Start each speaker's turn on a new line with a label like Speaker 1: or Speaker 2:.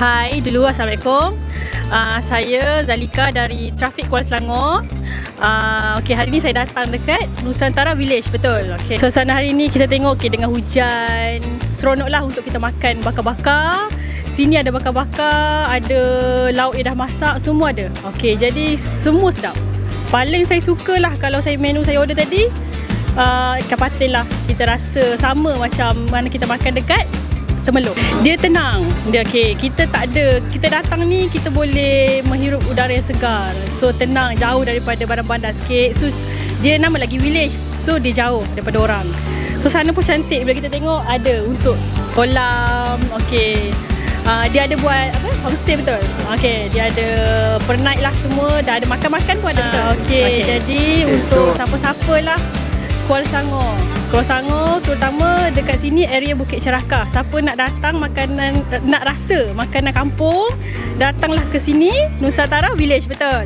Speaker 1: Hai dulu, Assalamualaikum. Saya Zalika dari Trafik Kuala Selangor. Okey, hari ni saya datang dekat Nusantara Village, betul. Okey. Suasana hari ni kita tengok dengan hujan. Seronoklah untuk kita makan bakar-bakar. Sini ada bakar-bakar, ada lauk yang dah masak, semua ada. Okey, jadi semua sedap. Paling saya sukalah kalau menu saya order tadi, ikan patin lah. Kita rasa sama macam mana kita makan dekat Temeluk. Dia tenang. Dia okey, kita datang ni kita boleh menghirup udara yang segar. So tenang, jauh daripada bandar-bandar sikit. So dia nama lagi village. So dia jauh daripada orang. So sana pun cantik bila kita tengok, ada untuk kolam. Okey. Dia ada buat homestay, betul. Okey, dia ada per night lah semua, dah ada makan-makan pun ada, betul. Okey, jadi untuk siapa-siapa lah Kuala Selangor terutama dekat sini area Bukit Cerakah. Siapa nak datang nak rasa makanan kampung, datanglah ke sini Nusantara Village, betul.